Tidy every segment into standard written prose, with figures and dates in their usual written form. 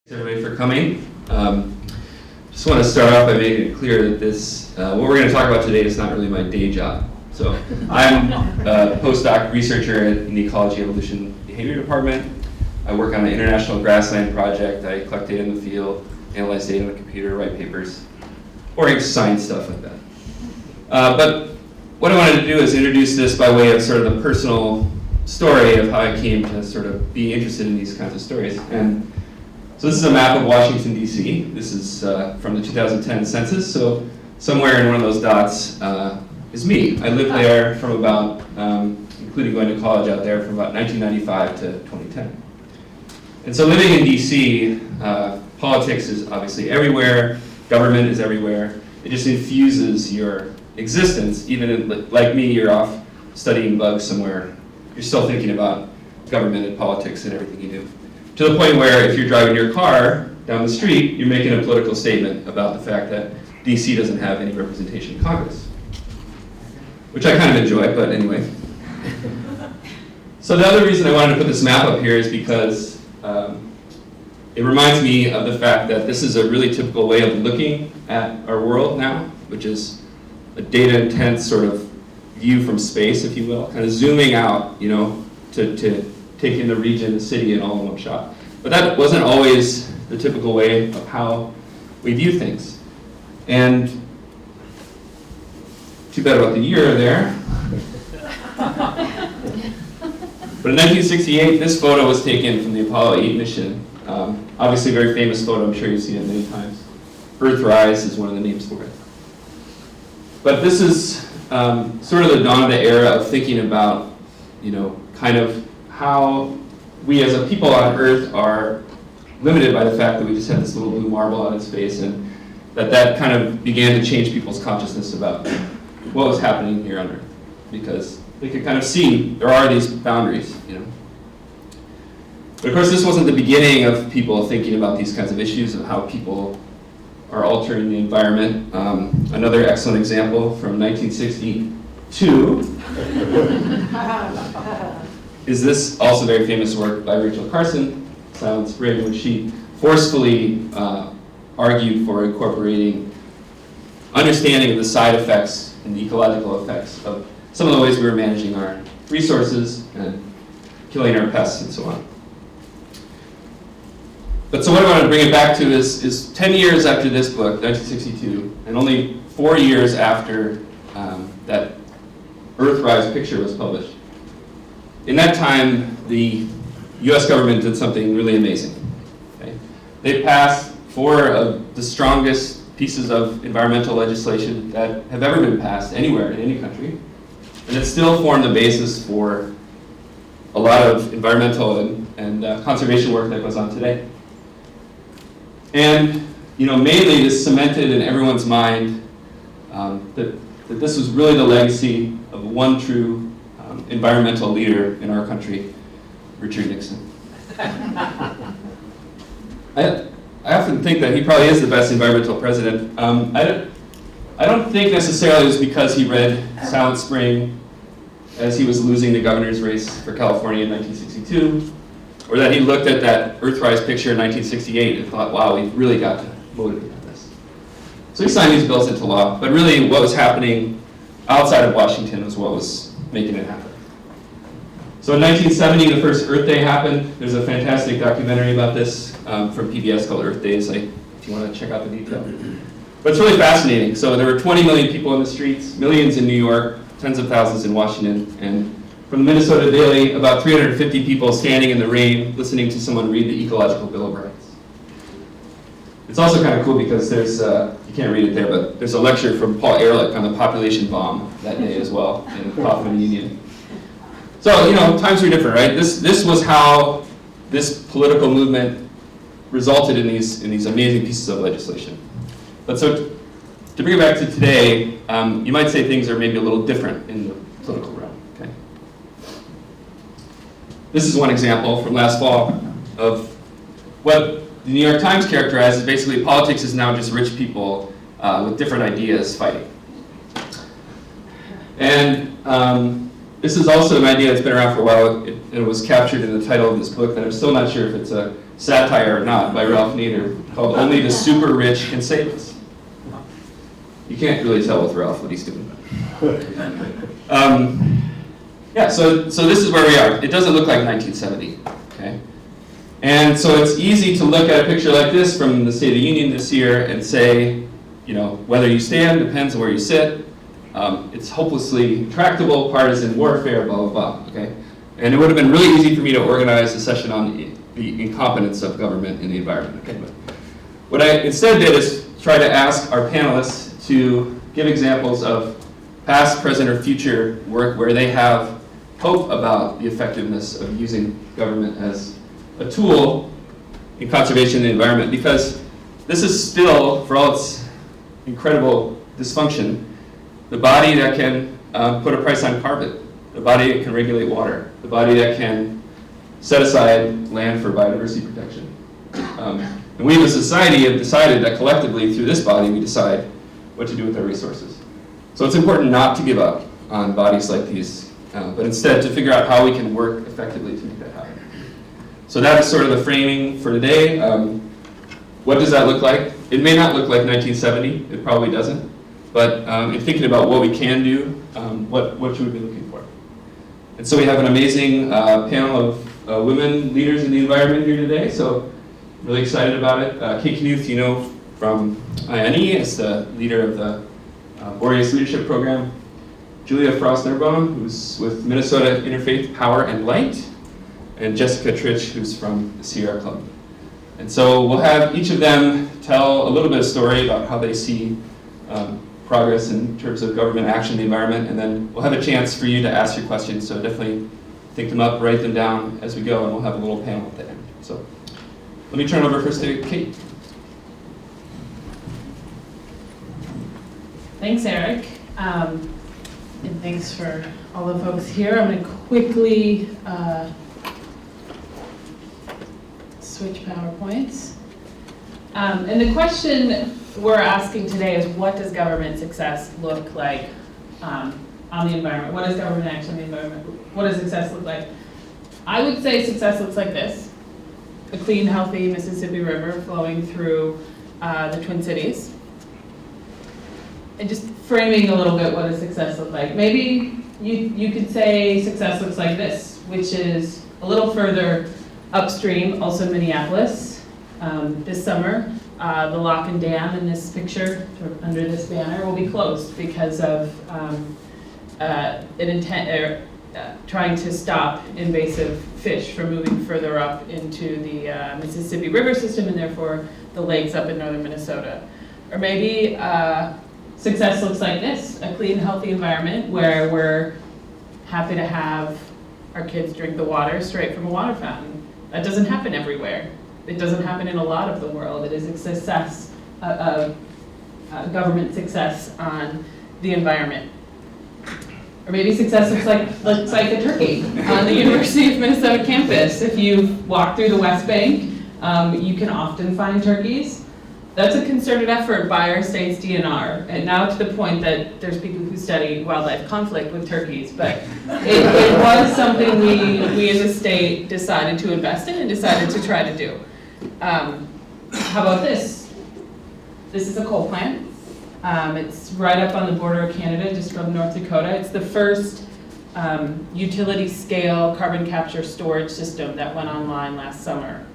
Thanks everybody for coming. Just want to start off by making it clear that this, what we're going to talk about today is not really my day job. So I'm a postdoc researcher in the Ecology, Evolution, Behavior Department. I work on the International Grassland Project. I collect data in the field, analyze data on the computer, write papers, boring science stuff like that. But what I wanted to do is introduce this by way of sort of the personal story of how I came to sort of be interested in these kinds of stories. And so this is a map of Washington, D.C. This is from the 2010 census. So somewhere in one of those dots is me. I lived there from about, including going to college out there, from about 1995 to 2010. And so living in D.C., politics is obviously everywhere. Government is everywhere. It just infuses your existence. Even like me, you're off studying bugs somewhere. You're still thinking about government and politics and everything you do. To the point where if you're driving your car down the street, you're making a political statement about the fact that DC doesn't have any representation in Congress. Which I kind of enjoy, but anyway. So the other reason I wanted to put this map up here is because it reminds me of the fact that this is a really typical way of looking at our world now, which is a data-intense sort of view from space, if you will, kind of zooming out, you know, to take in the region, the city, and all in one shot. But that wasn't always the typical way of how we view things. And too bad about the year there. But in 1968, this photo was taken from the Apollo 8 mission. Obviously a very famous photo, I'm sure you've seen it many times. Earthrise is one of the names for it. But this is sort of the dawn of the era of thinking about, you know, kind of how we as a people on Earth are limited by the fact that we just have this little blue marble out in space, and that kind of began to change people's consciousness about what was happening here on Earth, because they could kind of see there are these boundaries, you know. But of course, this wasn't the beginning of people thinking about these kinds of issues of how people are altering the environment. Another excellent example from 1962 is this also very famous work by Rachel Carson, Silent Spring, which she forcefully argued for incorporating understanding of the side effects and the ecological effects of some of the ways we were managing our resources and killing our pests and so on. But so what I want to bring it back to is 10 years after this book, 1962, and only 4 years after that Earthrise picture was published. In that time, the US government did something really amazing. Okay? They passed 4 of the strongest pieces of environmental legislation that have ever been passed anywhere in any country. And it still formed the basis for a lot of environmental and conservation work that goes on today. And, you know, mainly this cemented in everyone's mind that this was really the legacy of one true environmental leader in our country, Richard Nixon. I often think that he probably is the best environmental president. I don't think necessarily it was because he read Silent Spring as he was losing the governor's race for California in 1962, or that he looked at that Earthrise picture in 1968 and thought, wow, we've really got to motivate on this. So he signed these bills into law, but really what was happening outside of Washington was what was making it happen. So in 1970, the first Earth Day happened. There's a fantastic documentary about this from PBS called Earth Days, if you want to check out the detail. But it's really fascinating. So there were 20 million people in the streets, millions in New York, tens of thousands in Washington, and from the Minnesota Daily, about 350 people standing in the rain listening to someone read the Ecological Bill of Rights. It's also kind of cool because there's, you can't read it there, but there's a lecture from Paul Ehrlich on the population bomb that day as well in Kaufman Union. So, you know, times were different, right? This was how this political movement resulted in these amazing pieces of legislation. But so, to bring it back to today, you might say things are maybe a little different in the political realm, okay? This is one example from last fall of what the New York Times characterizes basically politics is now just rich people with different ideas fighting. And This is also an idea that's been around for a while. It was captured in the title of this book that I'm still not sure if it's a satire or not, by Ralph Nader, called Only the Super Rich Can Save Us. You can't really tell with Ralph what he's doing. Yeah, so this is where we are. It doesn't look like 1970, okay? And so it's easy to look at a picture like this from the State of the Union this year and say, whether you stand depends on where you sit. It's hopelessly tractable, partisan warfare, blah, blah, blah, okay? And it would have been really easy for me to organize a session on the incompetence of government in the environment, okay? But what I instead did is try to ask our panelists to give examples of past, present, or future work where they have hope about the effectiveness of using government as a tool in conservation of the environment, because this is still, for all its incredible dysfunction, the body that can put a price on carbon, the body that can regulate water, the body that can set aside land for biodiversity protection. And we as a society have decided that collectively through this body we decide what to do with our resources. So it's important not to give up on bodies like these, but instead to figure out how we can work effectively to make that happen. So that is sort of the framing for today. What does that look like? It may not look like 1970, it probably doesn't, but in thinking about what we can do, what should we be looking for? And so we have an amazing panel of women leaders in the environment here today, so really excited about it. Kate Knuth, you know from INE, as the leader of the Boreas Leadership Program. Julia Frost Nerbonne, who's with Minnesota Interfaith Power and Light, and Jessica Tritsch, who's from the Sierra Club. And so we'll have each of them tell a little bit of story about how they see progress in terms of government action in the environment, and then we'll have a chance for you to ask your questions, so definitely think them up, write them down as we go, and we'll have a little panel at the end. So let me turn it over first to Kate. Thanks, Eric. And thanks for all the folks here. I'm going to quickly switch PowerPoints. And the question we're asking today is, what does government success look like on the environment? What is government action on the environment? What does success look like? I would say success looks like this: a clean, healthy Mississippi River flowing through the Twin Cities. And just framing a little bit, what does success look like? Maybe you could say success looks like this, which is a little further upstream, also Minneapolis. This summer, the lock and dam in this picture, sort of under this banner, will be closed because of trying to stop invasive fish from moving further up into the Mississippi River system, and therefore the lakes up in northern Minnesota. Or maybe success looks like this: a clean, healthy environment where we're happy to have our kids drink the water straight from a water fountain. That doesn't happen everywhere. It doesn't happen in a lot of the world. It is a success, government success on the environment. Or maybe success looks like a turkey on the University of Minnesota campus. If you walk through the West Bank, you can often find turkeys. That's a concerted effort by our state's DNR, and now to the point that there's people who study wildlife conflict with turkeys, but it was something we as a state decided to invest in and decided to try to do. How about this? This is a coal plant. It's right up on the border of Canada, just from North Dakota. It's the first utility scale carbon capture storage system that went online last summer.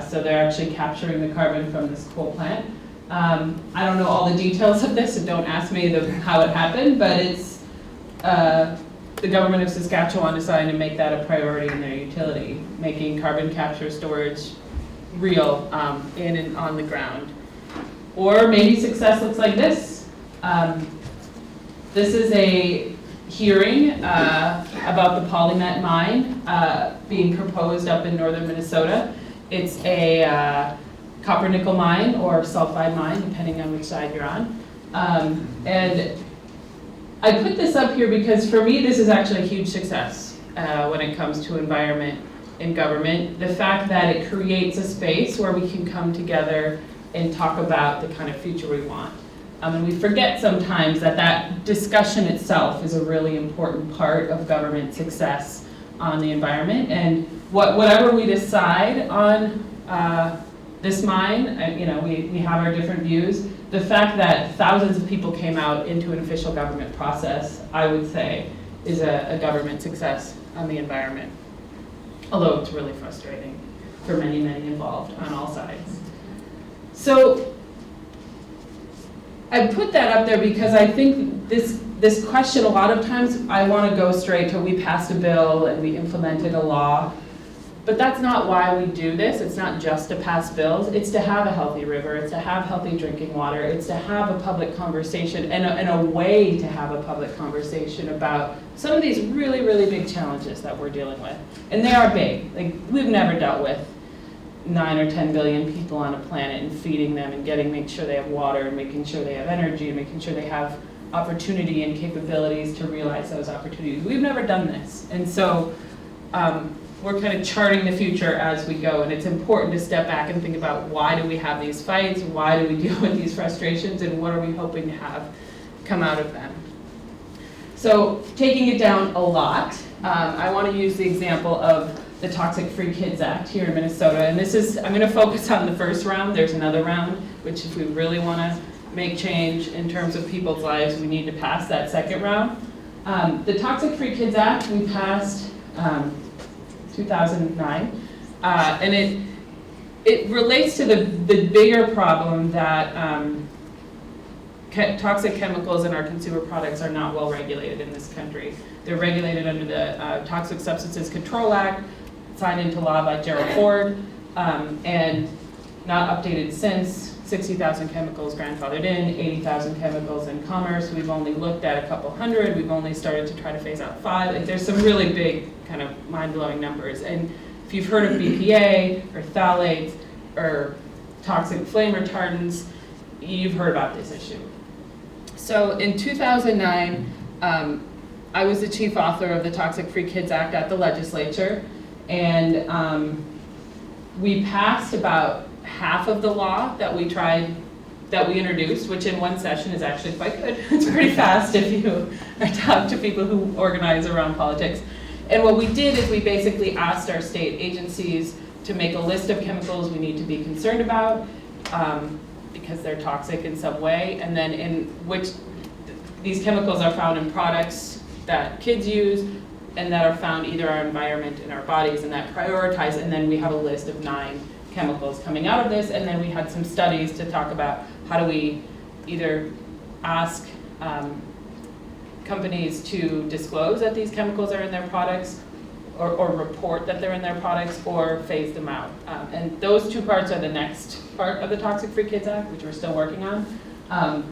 So they're actually capturing the carbon from this coal plant. I don't know all the details of this, so don't ask me how it happened, but it's the government of Saskatchewan deciding to make that a priority in their utility, making carbon capture storage real in and on the ground. Or maybe success looks like this. This is a hearing about the Polymet mine being proposed up in northern Minnesota. It's a copper nickel mine or sulfide mine, depending on which side you're on. And I put this up here because for me this is actually a huge success when it comes to environment in government. The fact that it creates a space where we can come together and talk about the kind of future we want. And we forget sometimes that that discussion itself is a really important part of government success on the environment. And whatever we decide on this mine, we have our different views. The fact that thousands of people came out into an official government process, I would say, is a government success on the environment. Although it's really frustrating for many, many involved on all sides. So I put that up there because I think this question, a lot of times I want to go straight to we passed a bill and we implemented a law. But that's not why we do this. It's not just to pass bills. It's to have a healthy river. It's to have healthy drinking water. It's to have a public conversation and a way to have a public conversation about some of these really, really big challenges that we're dealing with. And they are big. Like, we've never dealt with 9 or 10 billion people on a planet and feeding them and making sure they have water and making sure they have energy and making sure they have opportunity and capabilities to realize those opportunities. We've never done this. And so we're kind of charting the future as we go, and it's important to step back and think about why do we have these fights, why do we deal with these frustrations, and what are we hoping to have come out of them. So taking it down a lot, I want to use the example of the Toxic Free Kids Act here in Minnesota, and I'm going to focus on the first round. There's another round, which if we really want to make change in terms of people's lives, we need to pass that second round. The Toxic Free Kids Act, we passed 2009, and it relates to the bigger problem that toxic chemicals in our consumer products are not well regulated in this country. They're regulated under the Toxic Substances Control Act, signed into law by Gerald Ford, and not updated since. 60,000 chemicals grandfathered in, 80,000 chemicals in commerce. We've only looked at a couple hundred. We've only started to try to phase out 5. Like, there's some really big kind of mind-blowing numbers. And if you've heard of BPA or phthalates or toxic flame retardants, you've heard about this issue. So in 2009, I was the chief author of the Toxic Free Kids Act at the legislature, and we passed about half of the law that we introduced, which in one session is actually quite good. It's pretty fast if you talk to people who organize around politics. And what we did is we basically asked our state agencies to make a list of chemicals we need to be concerned about because they're toxic in some way, and then in which these chemicals are found in products that kids use and that are found either in our environment, in our bodies, and that prioritize, and then we have a list of 9 chemicals coming out of this, and then we had some studies to talk about how do we either ask companies to disclose that these chemicals are in their products or report that they're in their products or phase them out. And those 2 parts are the next part of the Toxic Free Kids Act, which we're still working on.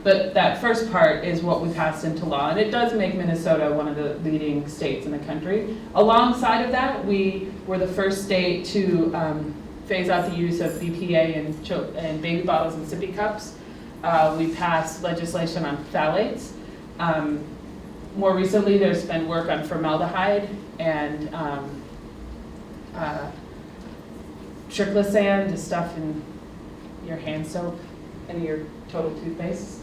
But that first part is what we passed into law, and it does make Minnesota one of the leading states in the country. Alongside of that, we were the first state to phase out the use of BPA in baby bottles and sippy cups. We passed legislation on phthalates. More recently, there's been work on formaldehyde and triclosan, the stuff in your hand soap and your total toothpaste.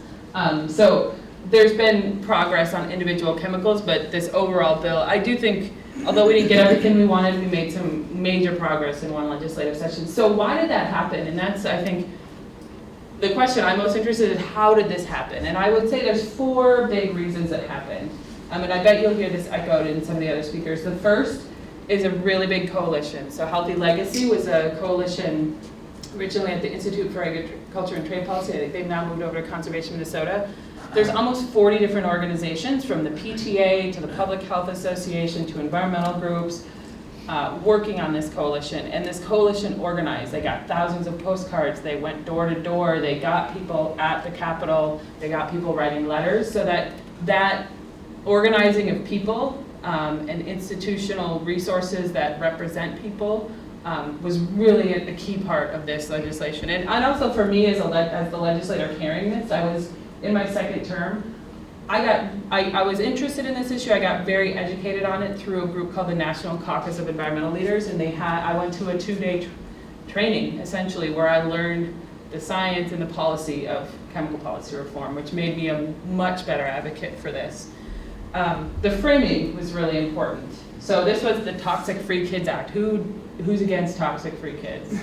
So there's been progress on individual chemicals, but this overall bill, I do think, although we didn't get everything we wanted, we made some major progress in one legislative session. So why did that happen? And that's, I think, the question I'm most interested in, how did this happen? And I would say there's 4 big reasons it happened. And I bet you'll hear this echoed in some of the other speakers. The first is a really big coalition. So Healthy Legacy was a coalition originally at the Institute for Agriculture and Trade Policy. I think they've now moved over to Conservation Minnesota. There's almost 40 different organizations, from the PTA to the Public Health Association to environmental groups, working on this coalition. And this coalition organized. They got thousands of postcards. They went door to door. They got people at the Capitol. They got people writing letters. So that organizing of people and institutional resources that represent people was really a key part of this legislation. And also for me as the legislator carrying this, I was in my second term. I was interested in this issue. I got very educated on it through a group called the National Caucus of Environmental Leaders, and I went to a 2-day training essentially where I learned the science and the policy of chemical policy reform, which made me a much better advocate for this. The framing was really important. So this was the Toxic Free Kids Act. Who's against toxic free kids?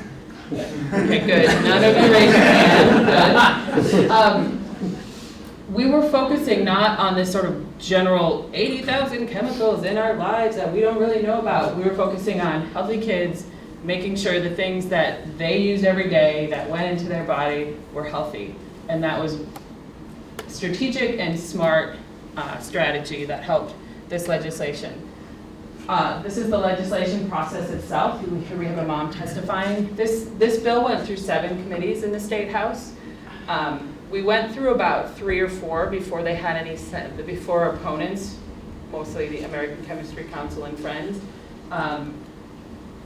Okay, good. None of you raised your hand. Good. We were focusing not on this sort of general 80,000 chemicals in our lives that we don't really know about. We were focusing on healthy kids, making sure the things that they used every day that went into their body were healthy. And that was strategic and smart strategy that helped this legislation. This is the legislation process itself. Here we have a mom testifying. This bill went through 7 committees in the State House. We went through about 3 or 4 before they had before opponents, mostly the American Chemistry Council and friends,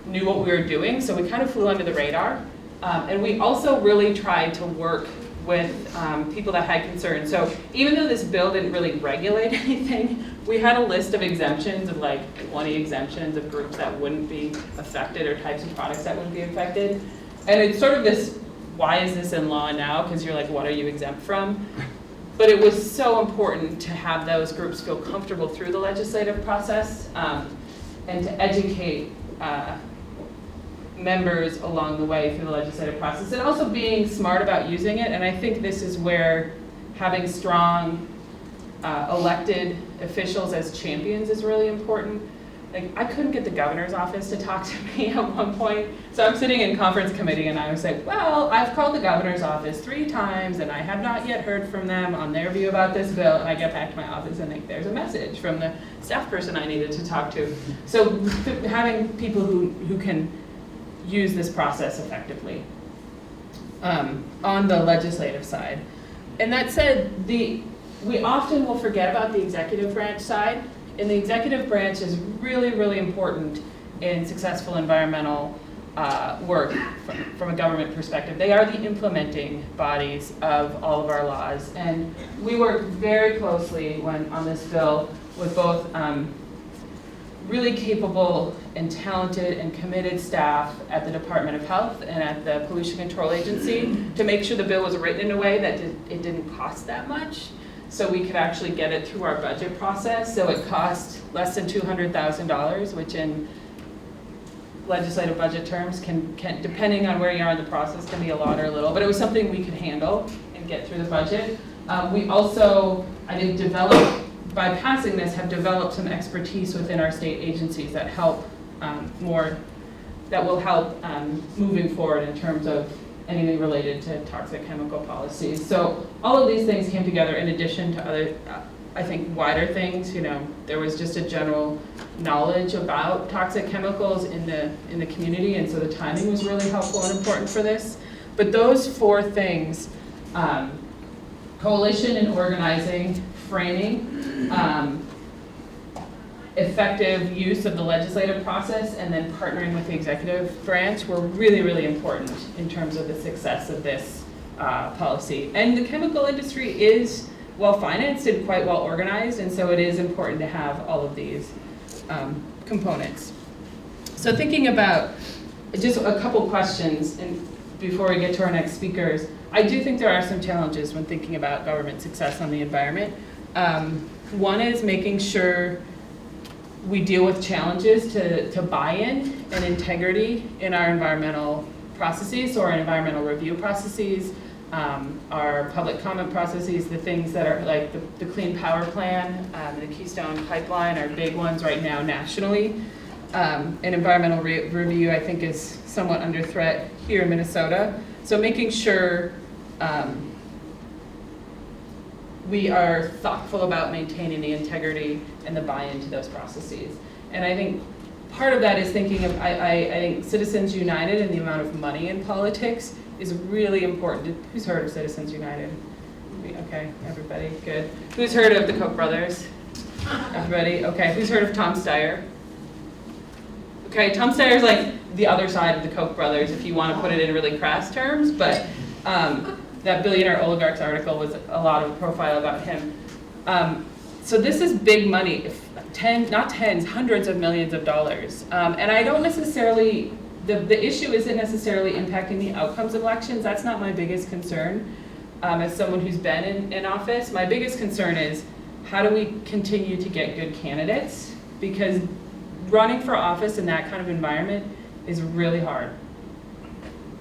knew what we were doing, so we kind of flew under the radar. And we also really tried to work with people that had concerns. So even though this bill didn't really regulate anything, we had a list of exemptions of like 20 exemptions of groups that wouldn't be affected or types of products that wouldn't be affected. And it's sort of this, why is this in law now? Because you're like, what are you exempt from? But it was so important to have those groups feel comfortable through the legislative process and to educate members along the way through the legislative process, and also being smart about using it. And I think this is where having strong elected officials as champions is really important. Like, I couldn't get the governor's office to talk to me at one point. So I'm sitting in conference committee and I was like, well, I've called the governor's office 3 times and I have not yet heard from them on their view about this bill. And I get back to my office and like, there's a message from the staff person I needed to talk to. So having people who can use this process effectively on the legislative side. And that said, we often will forget about the executive branch side. And the executive branch is really, really important in successful environmental work from a government perspective. They are the implementing bodies of all of our laws. And we work very closely on this bill with both really capable and talented and committed staff at the Department of Health and at the Pollution Control Agency to make sure the bill was written in a way that it didn't cost that much, so we could actually get it through our budget process. So it cost less than $200,000, which in legislative budget terms can, depending on where you are in the process, can be a lot or a little, but it was something we could handle and get through the budget. We also, I think, by passing this, have developed some expertise within our state agencies that help that will help moving forward in terms of anything related to toxic chemical policies. So all of these things came together in addition to other, I think, wider things. You know, there was just a general knowledge about toxic chemicals in the community, and so the timing was really helpful and important for this. But those 4 things, coalition and organizing, framing, effective use of the legislative process, and then partnering with the executive branch were really, really important in terms of the success of this policy. And the chemical industry is well financed and quite well organized, and so it is important to have all of these components. So thinking about just a couple questions and before we get to our next speakers, I do think there are some challenges when thinking about government success on the environment. One is making sure we deal with challenges to buy-in and integrity in our environmental processes or our environmental review processes, our public comment processes, the things that are like the Clean Power Plan, the Keystone Pipeline are big ones right now nationally. And environmental review, I think, is somewhat under threat here in Minnesota. So making sure we are thoughtful about maintaining the integrity and the buy-in to those processes. And I think part of that is thinking of, I think Citizens United and the amount of money in politics is really important. Who's heard of Citizens United? Okay, everybody, good. Who's heard of the Koch brothers? Everybody, okay. Who's heard of Tom Steyer? Okay, Tom Steyer's like the other side of the Koch brothers, if you want to put it in really crass terms, but that Billionaire Oligarchs article was a lot of profile about him. So this is big money, not tens, hundreds of millions of dollars. And I don't necessarily the issue isn't necessarily impacting the outcomes of elections. That's not my biggest concern. As someone who's been in office, my biggest concern is how do we continue to get good candidates? Because running for office in that kind of environment is really hard,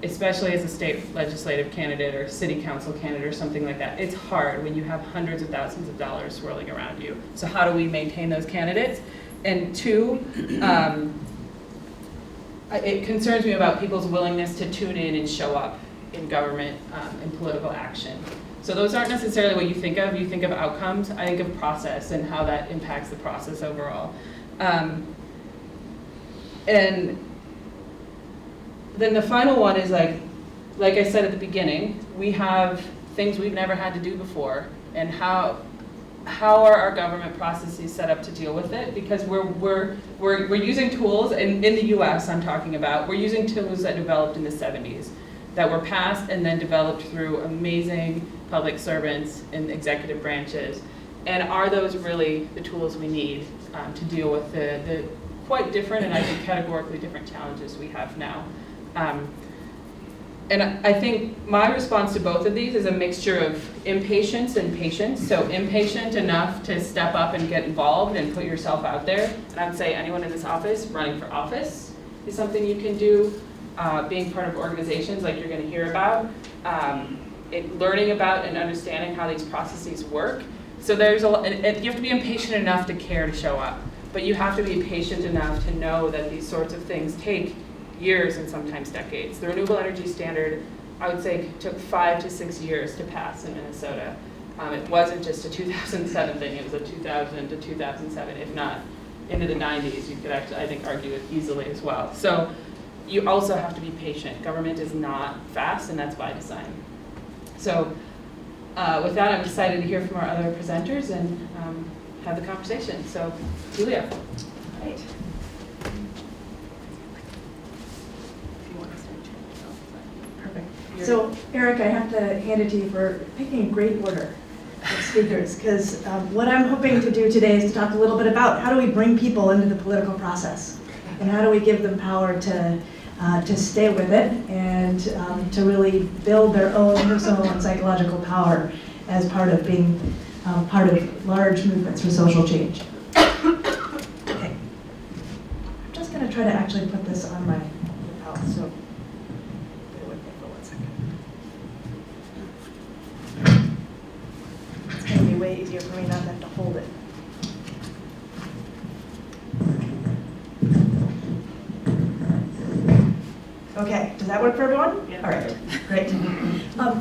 especially as a state legislative candidate or city council candidate or something like that. It's hard when you have hundreds of thousands of dollars swirling around you. So how do we maintain those candidates? And two, it concerns me about people's willingness to tune in and show up in government and political action. So those aren't necessarily what you think of. You think of outcomes. I think of process and how that impacts the process overall. And then the final one is like I said at the beginning, we have things we've never had to do before, and how are our government processes set up to deal with it? Because we're using tools, in the US I'm talking about, we're using tools that developed in the 70s, that were passed and then developed through amazing public servants in executive branches. And are those really the tools we need to deal with the quite different and I think categorically different challenges we have now? And I think my response to both of these is a mixture of impatience and patience. So impatient enough to step up and get involved and put yourself out there. And I'd say anyone in this office, running for office is something you can do. Being part of organizations like you're going to hear about. Learning about and understanding how these processes work. So you have to be impatient enough to care to show up. But you have to be patient enough to know that these sorts of things take years and sometimes decades. The renewable energy standard, I would say, took 5 to 6 years to pass in Minnesota. It wasn't just a 2007 thing, it was a 2000 to 2007, if not into the 90s. You could actually, I think, argue it easily as well. So you also have to be patient. Government is not fast, and that's by design. So with that, I'm excited to hear from our other presenters and have the conversation. So, Julia. Great. Perfect. So, Eric, I have to hand it to you for picking a great order of speakers, because what I'm hoping to do today is to talk a little bit about how do we bring people into the political process, and how do we give them power to stay with it and to really build their own personal and psychological power as part of being part of large movements for social change. Okay. I'm just going to try to actually put this on my lapel, so bear with me for 1 second. It's going to be way easier for me not to have to hold it. Okay, does that work for everyone? Yeah. All right, great.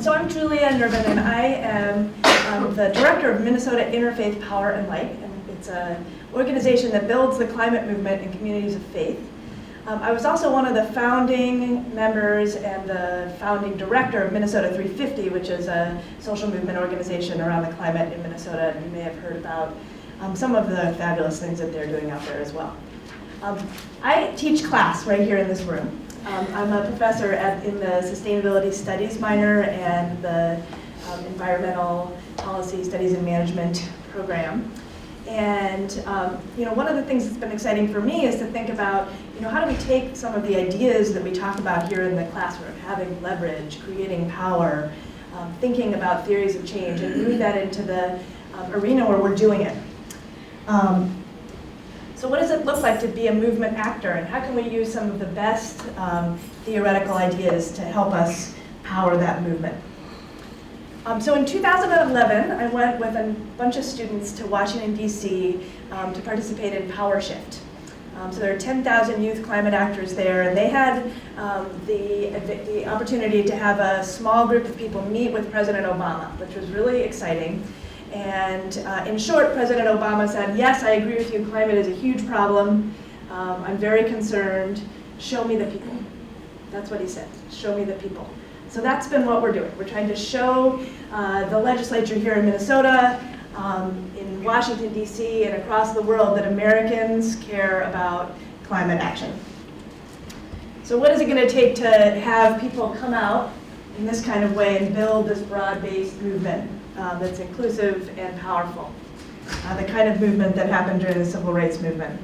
So I'm Jessica Tritsch, and I am the director of Minnesota Interfaith Power and Light, and it's an organization that builds the climate movement in communities of faith. I was also one of the founding members and the founding director of Minnesota 350, which is a social movement organization around the climate in Minnesota, and you may have heard about some of the fabulous things that they're doing out there as well. I teach class right here in this room. I'm a professor in the Sustainability Studies minor and the Environmental Policy Studies and Management program. And one of the things that's been exciting for me is to think about, how do we take some of the ideas that we talk about here in the classroom, having leverage, creating power, thinking about theories of change, and move that into the arena where we're doing it. So what does it look like to be a movement actor, and how can we use some of the best theoretical ideas to help us power that movement? So in 2011, I went with a bunch of students to Washington, D.C. To participate in Power Shift. So there are 10,000 youth climate actors there, and they had the opportunity to have a small group of people meet with President Obama, which was really exciting. And in short, President Obama said, yes, I agree with you, climate is a huge problem. I'm very concerned. Show me the people. That's what he said, show me the people. So that's been what we're doing. We're trying to show the legislature here in Minnesota, in Washington, D.C., and across the world that Americans care about climate action. So what is it going to take to have people come out in this kind of way and build this broad-based movement that's inclusive and powerful? The kind of movement that happened during the civil rights movement.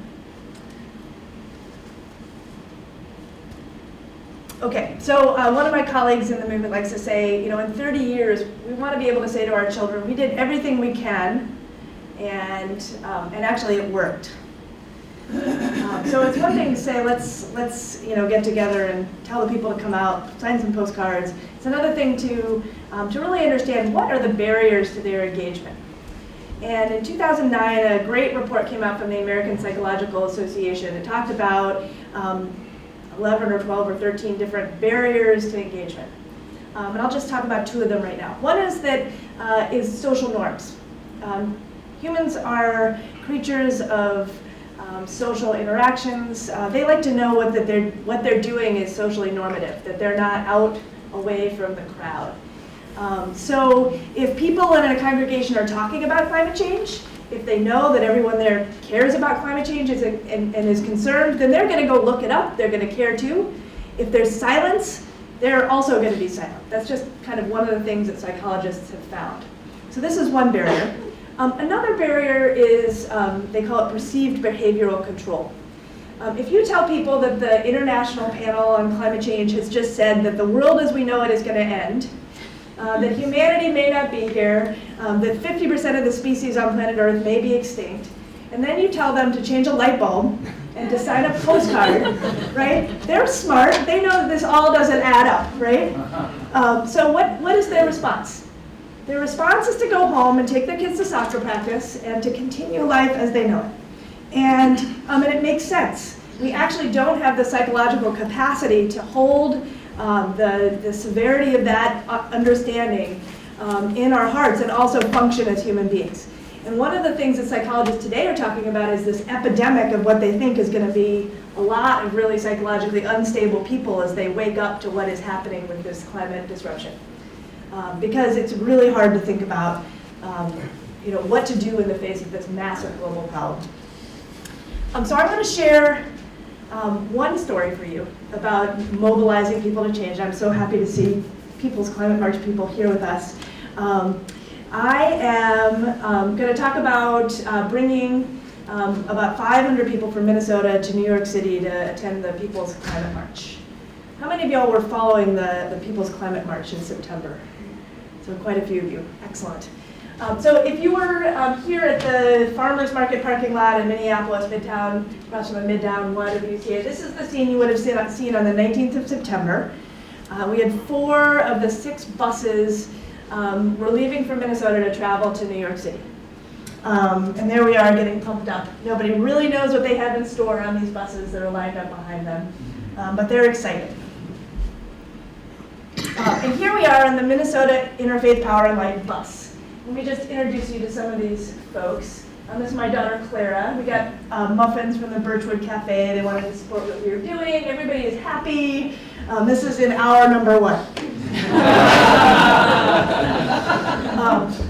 Okay, so one of my colleagues in the movement likes to say, in 30 years, we want to be able to say to our children, we did everything we can, and actually it worked. So it's one thing to say, let's get together and tell the people to come out, sign some postcards. It's another thing to really understand what are the barriers to their engagement. And in 2009, a great report came out from the American Psychological Association. It talked about 11 or 12 or 13 different barriers to engagement. And I'll just talk about 2 of them right now. One is social norms. Humans are creatures of social interactions. They like to know what they're doing is socially normative, that they're not out away from the crowd. So if people in a congregation are talking about climate change, if they know that everyone there cares about climate change and is concerned, then they're going to go look it up. They're going to care too. If there's silence, they're also going to be silent. That's just kind of one of the things that psychologists have found. So this is one barrier. Another barrier is, they call it perceived behavioral control. If you tell people that the International Panel on Climate Change has just said that the world as we know it is going to end, that humanity may not be here, that 50% of the species on planet Earth may be extinct, and then you tell them to change a light bulb and to sign a postcard, right? They're smart. They know that this all doesn't add up, right? So what is their response? Their response is to go home and take their kids to soccer practice and to continue life as they know it. And it makes sense. We actually don't have the psychological capacity to hold the severity of that understanding in our hearts and also function as human beings. And one of the things that psychologists today are talking about is this epidemic of what they think is going to be a lot of really psychologically unstable people as they wake up to what is happening with this climate disruption. Because it's really hard to think about what to do in the face of this massive global problem. So I'm going to share one story for you about mobilizing people to change. I'm so happy to see People's Climate March people here with us. I am going to talk about bringing about 500 people from Minnesota to New York City to attend the People's Climate March. How many of y'all were following the People's Climate March in September? So quite a few of you. Excellent. So if you were here at the Farmers Market parking lot in Minneapolis, Midtown, across from the Midtown YWCA, this is the scene you would have seen on the 19th of September. We had 4 of the 6 buses were leaving from Minnesota to travel to New York City. And there we are getting pumped up. Nobody really knows what they have in store on these buses that are lined up behind them, but they're excited. And here we are on the Minnesota Interfaith Power and Light bus. Let me just introduce you to some of these folks. This is my daughter, Clara. We got muffins from the Birchwood Cafe. They wanted to support what we were doing. Everybody is happy. This is in hour number 1.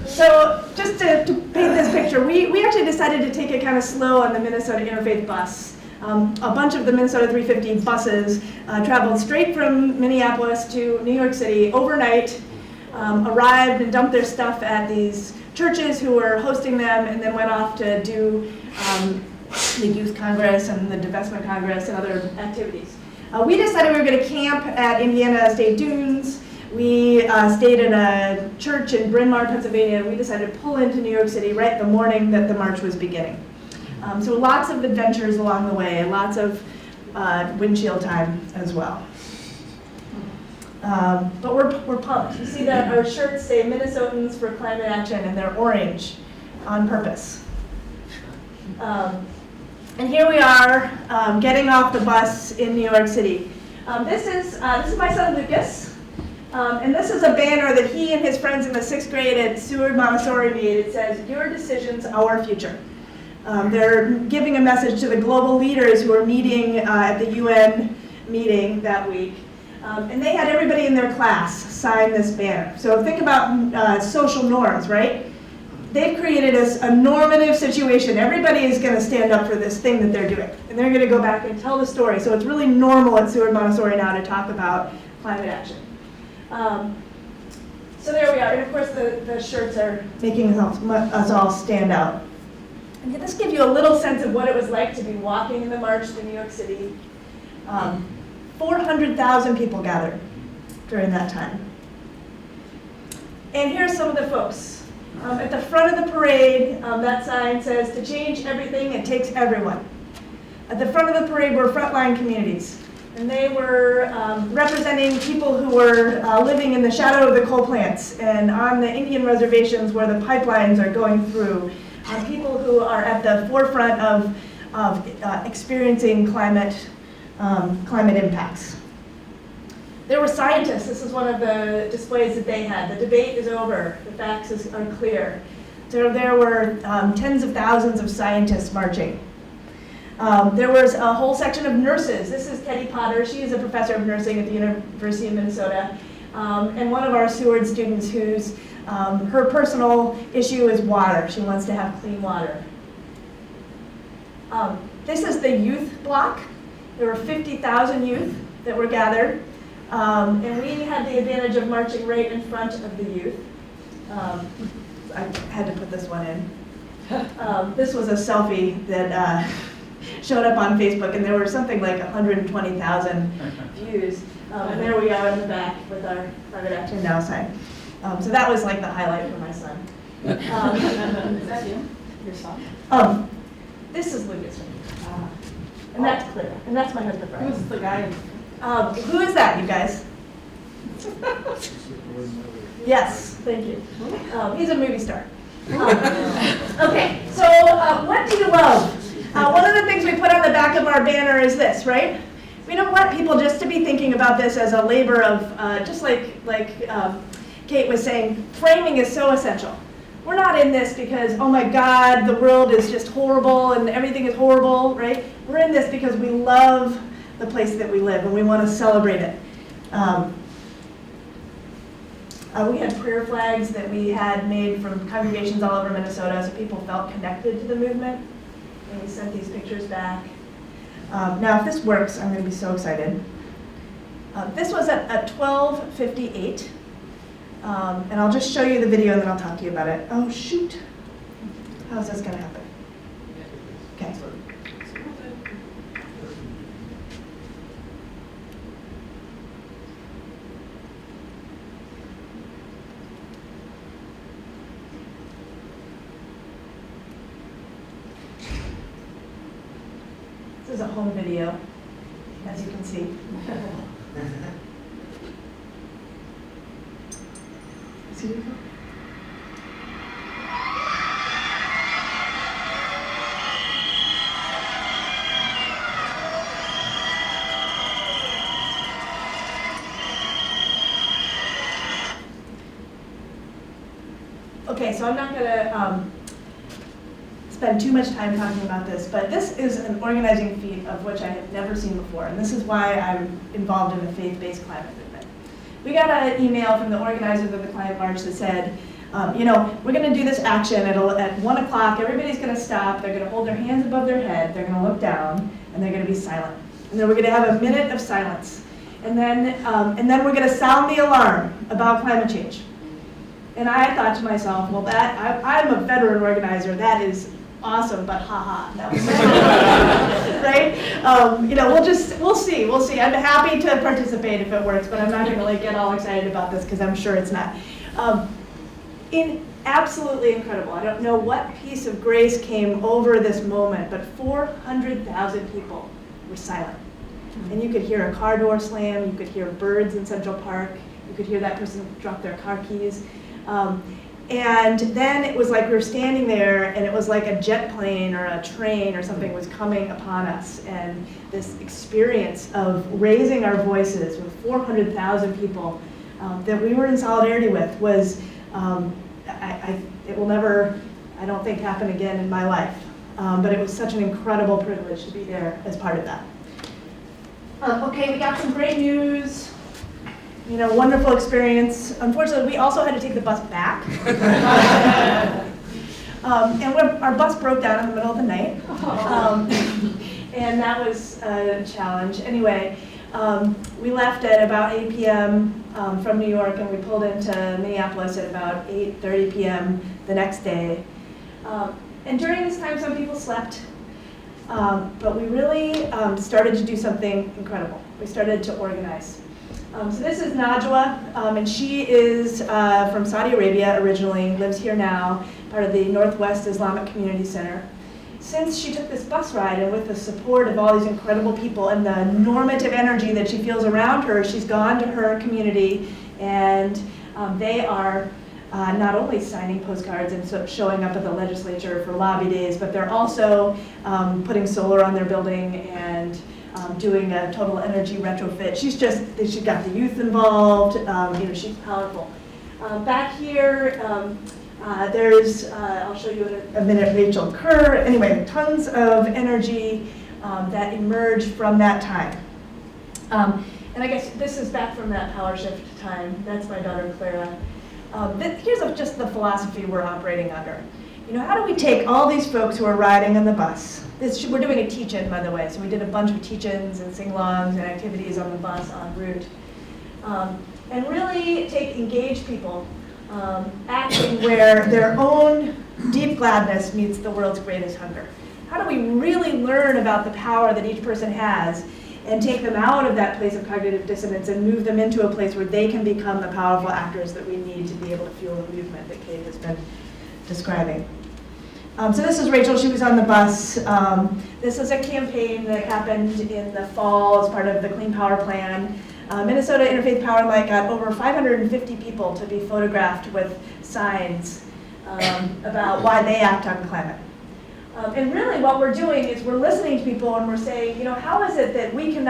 So just to paint this picture, we actually decided to take it kind of slow on the Minnesota Interfaith bus. A bunch of the Minnesota 350 buses traveled straight from Minneapolis to New York City overnight, arrived and dumped their stuff at these churches who were hosting them, and then went off to do the Youth Congress and the Divestment Congress and other activities. We decided we were going to camp at Indiana State Dunes. We stayed in a church in Bryn Mawr, Pennsylvania, and we decided to pull into New York City right the morning that the march was beginning. So lots of adventures along the way, and lots of windshield time as well. But we're pumped. You see that our shirts say Minnesotans for Climate Action, and they're orange on purpose. And here we are getting off the bus in New York City. This is my son Lucas, and this is a banner that he and his friends in the 6th grade at Seward Montessori made. It says, "Your decisions, our future." They're giving a message to the global leaders who are meeting at the UN meeting that week. And they had everybody in their class sign this banner. So think about social norms, right? They've created a normative situation. Everybody is going to stand up for this thing that they're doing. And they're going to go back and tell the story. So it's really normal at Seward Montessori now to talk about climate action. So there we are. And of course, the shirts are making us all stand out. And this gives you a little sense of what it was like to be walking in the march to New York City. 400,000 people gathered during that time. And here's some of the folks. At the front of the parade, that sign says, "To change everything, it takes everyone." At the front of the parade were frontline communities. And they were representing people who were living in the shadow of the coal plants and on the Indian reservations where the pipelines are going through. People who are at the forefront of experiencing climate impacts. There were scientists. This is one of the displays that they had. The debate is over. The facts are clear. So there were tens of thousands of scientists marching. There was a whole section of nurses. This is Teddy Potter. She is a professor of nursing at the University of Minnesota. And one of our Seward students whose her personal issue is water. She wants to have clean water. This is the youth block. There were 50,000 youth that were gathered. And we had the advantage of marching right in front of the youth. I had to put this one in. This was a selfie that showed up on Facebook, and there were something like 120,000 views. And there we are in the back with our Climate Action Now sign. So that was like the highlight for my son. Is that you? Your son? This is Lucas. And that's Clear. And that's my husband, Brian. Who's the guy? Who is that, you guys? Yes, thank you. He's a movie star. Okay, so what do you love? One of the things we put on the back of our banner is this, right? We don't want people just to be thinking about this as a labor of, just like Kate was saying, framing is so essential. We're not in this because, oh my God, the world is just horrible and everything is horrible, right? We're in this because we love the place that we live and we want to celebrate it. We had prayer flags that we had made from congregations all over Minnesota so people felt connected to the movement. And we sent these pictures back. Now, if this works, I'm going to be so excited. This was at 12:58. And I'll just show you the video and then I'll talk to you about it. Oh, shoot. How's this going to happen? Okay. This is a home video, as you can see. Okay, so I'm not going to spend too much time talking about this, but this is an organizing feat of which I have never seen before, and this is why I'm involved in the faith-based climate movement. We got an email from the organizers of the Climate March that said, we're going to do this action at 1 o'clock, everybody's going to stop, they're going to hold their hands above their head, they're going to look down, and they're going to be silent. And then we're going to have a minute of silence. And then we're going to sound the alarm about climate change. And I thought to myself, well, I'm a veteran organizer, that is awesome, but haha, no. Right? We'll see. I'm happy to participate if it works, but I'm not going to get all excited about this because I'm sure it's not. Absolutely incredible. I don't know what piece of grace came over this moment, but 400,000 people were silent. And you could hear a car door slam, you could hear birds in Central Park, you could hear that person drop their car keys. And then it was like we were standing there and it was like a jet plane or a train or something was coming upon us. And this experience of raising our voices with 400,000 people that we were in solidarity with was, it will never, I don't think, happen again in my life. But it was such an incredible privilege to be there as part of that. Okay, we got some great news. Wonderful experience. Unfortunately, we also had to take the bus back. And our bus broke down in the middle of the night. And that was a challenge. Anyway, we left at about 8 p.m. From New York, and we pulled into Minneapolis at about 8:30 p.m. the next day. And during this time, some people slept. But we really started to do something incredible. we started to organize. So this is Najwa, and she is from Saudi Arabia originally, lives here now, part of the Northwest Islamic Community Center. Since she took this bus ride and with the support of all these incredible people and the normative energy that she feels around her, she's gone to her community and they are not only signing postcards and showing up at the legislature for lobby days, but they're also putting solar on their building and doing a total energy retrofit. She's got the youth involved, she's powerful. Back here, there's, I'll show you in a minute, Rachel Kerr. Anyway, tons of energy that emerged from that time. And I guess this is back from that power shift time. That's my daughter, Clara. Here's just the philosophy we're operating under. How do we take all these folks who are riding on the bus? We're doing a teach-in, by the way, so we did a bunch of teach-ins and sing-alongs and activities on the bus en route. And really engage people acting where their own deep gladness meets the world's greatest hunger. How do we really learn about the power that each person has and take them out of that place of cognitive dissonance and move them into a place where they can become the powerful actors that we need to be able to fuel the movement that Kate has been describing. So this is Rachel, she was on the bus. This is a campaign that happened in the fall as part of the Clean Power Plan. Minnesota Interfaith Power and Light got over 550 people to be photographed with signs about why they act on climate. And really what we're doing is we're listening to people and we're saying, how is it that we can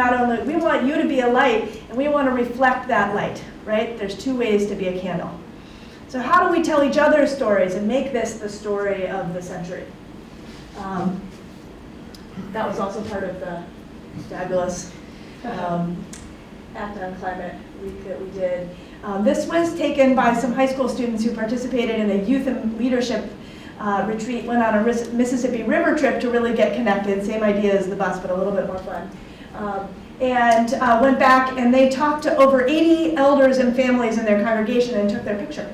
we want you to be a light and we want to reflect that light, right? There's two ways to be a candle. So how do we tell each other stories and make this the story of the century? That was also part of the fabulous Act on Climate week that we did. This was taken by some high school students who participated in a youth and leadership retreat, went on a Mississippi River trip to really get connected, same idea as the bus, but a little bit more fun. And went back and they talked to over 80 elders and families in their congregation and took their picture.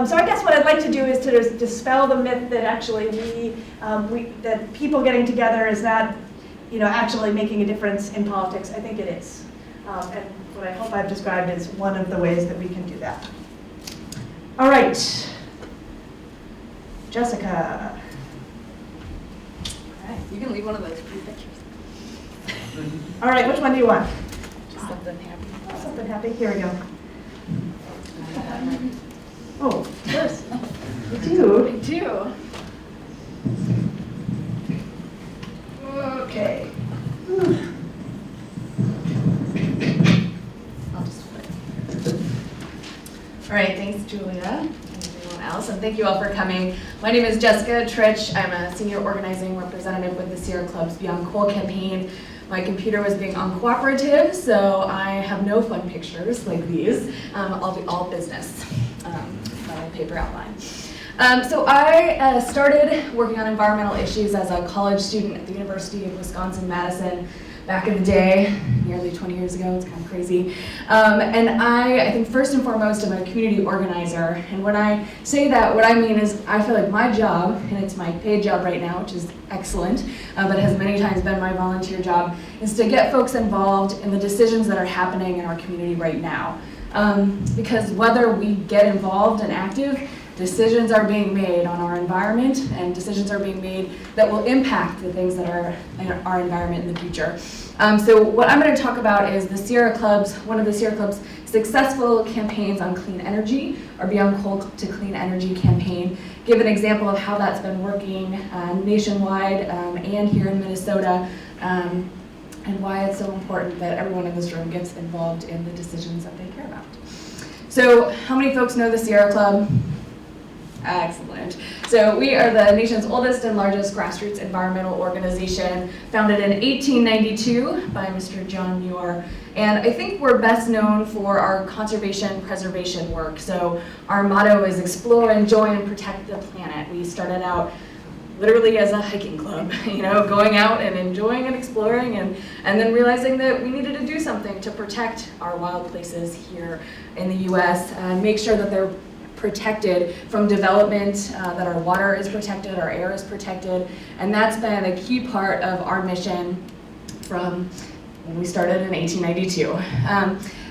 So I guess what I'd like to do is to dispel the myth that actually that people getting together is not actually making a difference in politics. I think it is. And what I hope I've described is one of the ways that we can do that. All right, Jessica. All right, you can leave one of those pretty pictures. All right, which one do you want? Just something happy. Oh, something happy. Here we go. Oh, first. You do. Okay. I'll just flip. All right, thanks, Julia, and everyone else, and thank you all for coming. My name is Jessica Tritsch. I'm a senior organizing representative with the Sierra Club's Beyond Coal campaign. My computer was being uncooperative, so I have no fun pictures like these. I'll do all business, my paper outline. So I started working on environmental issues as a college student at the University of Wisconsin-Madison back in the day, nearly 20 years ago. It's kind of crazy. And I think first and foremost, I'm a community organizer. And when I say that, what I mean is I feel like my job, and it's my paid job right now, which is excellent, but has many times been my volunteer job, is to get folks involved in the decisions that are happening in our community right now. Because whether we get involved and active, decisions are being made on our environment, and decisions are being made that will impact the things that are in our environment in the future. So what I'm going to talk about is one of the Sierra Club's successful campaigns on clean energy, our Beyond Coal to Clean Energy campaign. Give an example of how that's been working nationwide and here in Minnesota, and why it's so important that everyone in this room gets involved in the decisions that they care about. So how many folks know the Sierra Club? Excellent. So we are the nation's oldest and largest grassroots environmental organization, founded in 1892 by Mr. John Muir. And I think we're best known for our conservation preservation work. So our motto is explore, enjoy, and protect the planet. We started out literally as a hiking club, going out and enjoying and exploring and then realizing that we needed to do something to protect our wild places here in the US, make sure that they're protected from development, that our water is protected, our air is protected, and that's been a key part of our mission from when we started in 1892.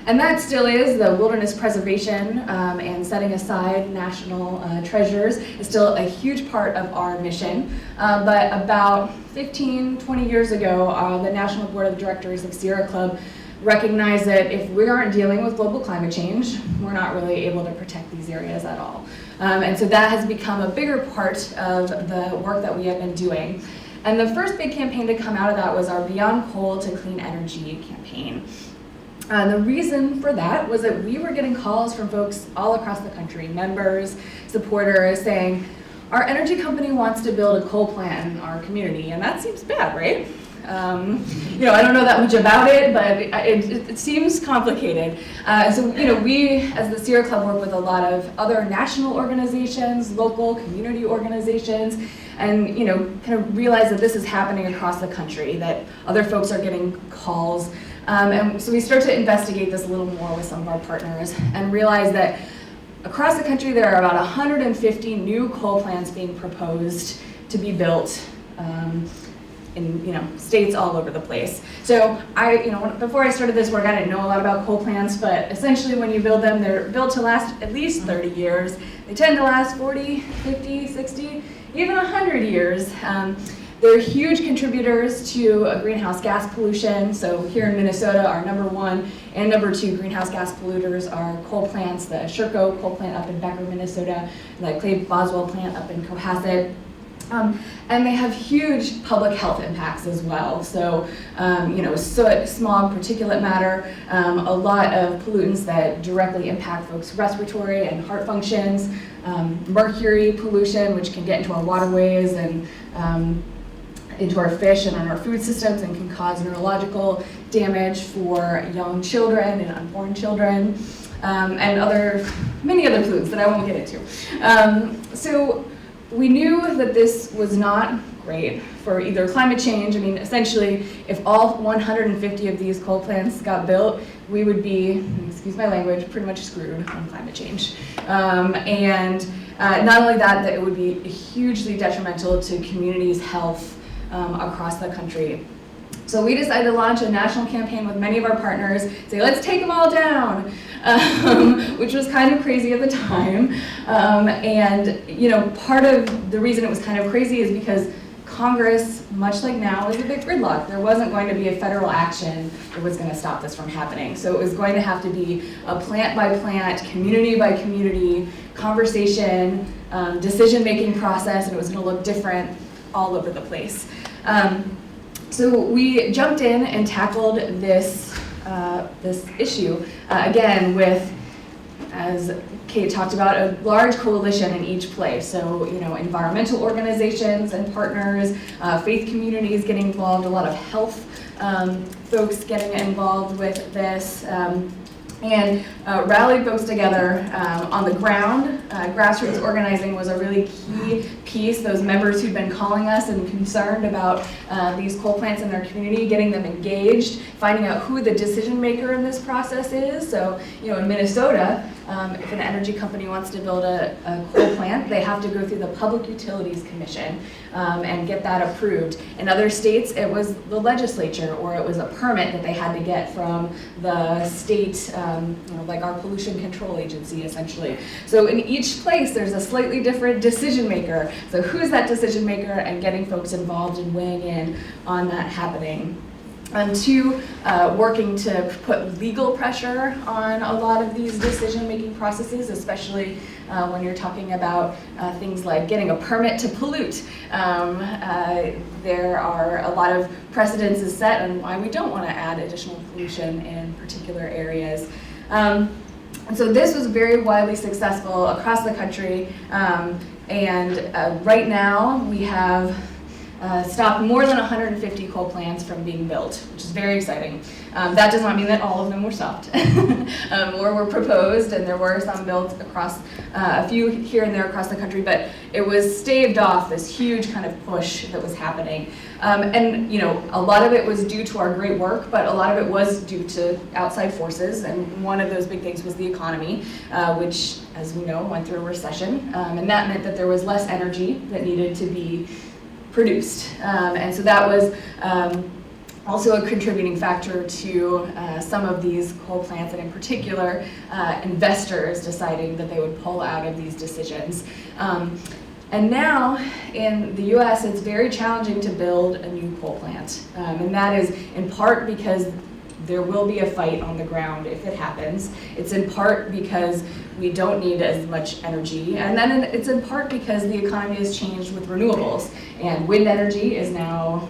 And that still is the wilderness preservation and setting aside national treasures is still a huge part of our mission. But about 15, 20 years ago, the National Board of Directors of Sierra Club recognized that if we aren't dealing with global climate change, we're not really able to protect these areas at all. And so that has become a bigger part of the work that we have been doing. And the first big campaign to come out of that was our Beyond Coal to Clean Energy campaign. The reason for that was that we were getting calls from folks all across the country, members, supporters, saying, our energy company wants to build a coal plant in our community, and that seems bad, right? I don't know that much about it, but it seems complicated. So we, as the Sierra Club, work with a lot of other national organizations, local community organizations, and kind of realize that this is happening across the country, that other folks are getting calls. And so we start to investigate this a little more with some of our partners and realize that across the country there are about 150 new coal plants being proposed to be built in states all over the place. So before I started this work, I didn't know a lot about coal plants, but essentially when you build them, they're built to last at least 30 years. They tend to last 40, 50, 60, even 100 years. They're huge contributors to greenhouse gas pollution. So here in Minnesota, our number 1 and number 2 greenhouse gas polluters are coal plants, the Sherco coal plant up in Becker, Minnesota, and the Clay Boswell plant up in Cohasset. And they have huge public health impacts as well. So, soot, smog, particulate matter, a lot of pollutants that directly impact folks' respiratory and heart functions, mercury pollution, which can get into our waterways and into our fish and on our food systems and can cause neurological damage for young children and unborn children, and many other pollutants that I won't get into. So we knew that this was not great for either climate change. I mean, essentially, if all 150 of these coal plants got built, we would be, excuse my language, pretty much screwed on climate change. And not only that it would be hugely detrimental to communities' health across the country. So we decided to launch a national campaign with many of our partners, say, let's take them all down, which was kind of crazy at the time. And part of the reason it was kind of crazy is because Congress, much like now, was a bit gridlocked. There wasn't going to be a federal action that was going to stop this from happening. So it was going to have to be a plant by plant, community by community conversation, decision-making process, and it was going to look different all over the place. So we jumped in and tackled this issue, again with, as Kate talked about, a large coalition in each place. So, environmental organizations and partners, faith communities getting involved, a lot of health folks getting involved with this, and rallied folks together on the ground. Grassroots organizing was a really key piece. Those members who'd been calling us and concerned about these coal plants in their community, getting them engaged, finding out who the decision maker in this process is. So, in Minnesota, if an energy company wants to build a coal plant, they have to go through the Public Utilities Commission and get that approved. In other states, it was the legislature or it was a permit that they had to get from the state, like our pollution control agency, essentially. So in each place, there's a slightly different decision maker. So who's that decision maker, and getting folks involved and weighing in on that happening. And 2, working to put legal pressure on a lot of these decision-making processes, especially when you're talking about things like getting a permit to pollute. There are a lot of precedents set on why we don't want to add additional pollution in particular areas. And so this was very widely successful across the country. And right now we have stopped more than 150 coal plants from being built, which is very exciting. That does not mean that all of them were stopped or were proposed, and there were some built across, a few here and there across the country, but it was staved off this huge kind of push that was happening. And a lot of it was due to our great work, but a lot of it was due to outside forces, and one of those big things was the economy, which, as we know, went through a recession, and that meant that there was less energy that needed to be produced. And so that was also a contributing factor to some of these coal plants, and in particular, investors deciding that they would pull out of these decisions. And now in the US, it's very challenging to build a new coal plant. And that is in part because there will be a fight on the ground if it happens. It's in part because we don't need as much energy. And then it's in part because the economy has changed with renewables. And wind energy is now,